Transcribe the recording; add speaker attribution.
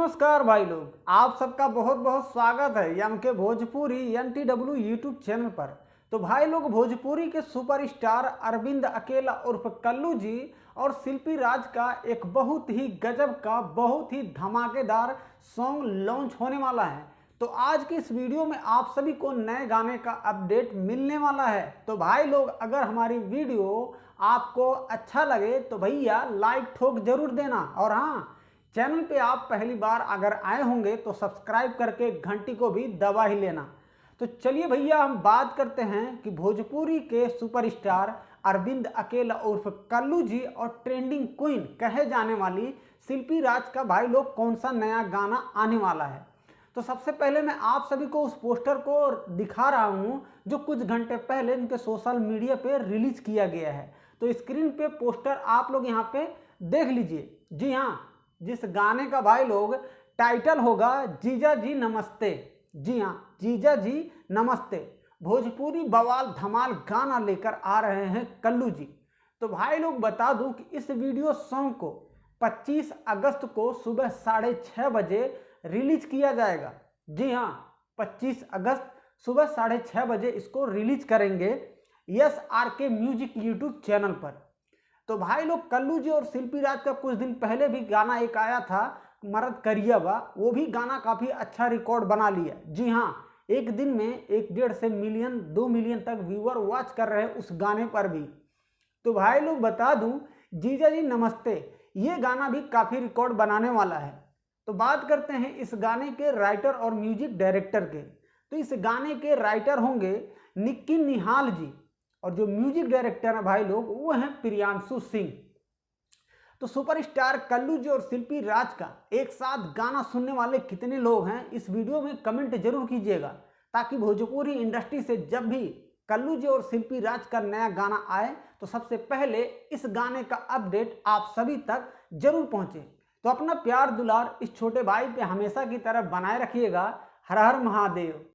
Speaker 1: नमस्कार भाई लोग, आप सबका बहुत बहुत स्वागत है यम के भोजपुरी NTW यूट्यूब चैनल पर। तो भाई लोग, भोजपुरी के सुपरस्टार अरविंद अकेला उर्फ कल्लू जी और शिल्पी राज का एक बहुत ही गजब का बहुत ही धमाकेदार सॉन्ग लॉन्च होने वाला है। तो आज की इस वीडियो में आप सभी को नए गाने का अपडेट मिलने वाला है। तो भाई लोग, अगर हमारी वीडियो आपको अच्छा लगे तो भैया लाइक ठोक जरूर देना, और हाँ, चैनल पे आप पहली बार अगर आए होंगे तो सब्सक्राइब करके घंटी को भी दबा ही लेना। तो चलिए भैया, हम बात करते हैं कि भोजपुरी के सुपरस्टार अरविंद अकेला उर्फ कल्लू जी और ट्रेंडिंग क्वीन कहे जाने वाली शिल्पी राज का भाई लोग कौन सा नया गाना आने वाला है। तो सबसे पहले मैं आप सभी को उस पोस्टर को दिखा रहा हूं जो कुछ घंटे पहले इनके सोशल मीडिया पे रिलीज किया गया है। तो स्क्रीन पे पोस्टर आप लोग यहाँ पे देख लीजिए। जी हाँ, जिस गाने का भाई लोग टाइटल होगा जीजा जी नमस्ते। जी हाँ, जीजा जी नमस्ते। भोजपुरी बवाल धमाल गाना लेकर आ रहे हैं कल्लू जी। तो भाई लोग, बता दूं कि इस वीडियो सॉन्ग को 25 अगस्त को सुबह 6:30 बजे रिलीज किया जाएगा। जी हाँ, 25 अगस्त सुबह 6:30 बजे इसको रिलीज करेंगे SRK म्यूजिक यूट्यूब चैनल पर। तो भाई लोग, कल्लू जी और शिल्पी राज का कुछ दिन पहले भी गाना एक आया था, मर्द करिया बा, वो भी गाना काफी अच्छा रिकॉर्ड बना लिया। जी हाँ, एक दिन में 1.5 से मिलियन 2 मिलियन तक व्यूअर वॉच कर रहे हैं उस गाने पर भी। तो भाई लोग, बता दूं, जीजा जी नमस्ते ये गाना भी काफी रिकॉर्ड बनाने वाला है। तो बात करते हैं इस गाने के राइटर और म्यूजिक डायरेक्टर के। तो इस गाने के राइटर होंगे निक्की निहाल जी, और जो म्यूजिक डायरेक्टर है भाई लोग वो हैं प्रियांशु सिंह। तो सुपरस्टार कल्लू जी और शिल्पी राज का एक साथ गाना सुनने वाले कितने लोग हैं, इस वीडियो में कमेंट जरूर कीजिएगा, ताकि भोजपुरी इंडस्ट्री से जब भी कल्लू जी और शिल्पी राज का नया गाना आए तो सबसे पहले इस गाने का अपडेट आप सभी तक जरूर पहुंचे। तो अपना प्यार दुलार इस छोटे भाई पे हमेशा की तरह बनाए रखिएगा। हर हर महादेव।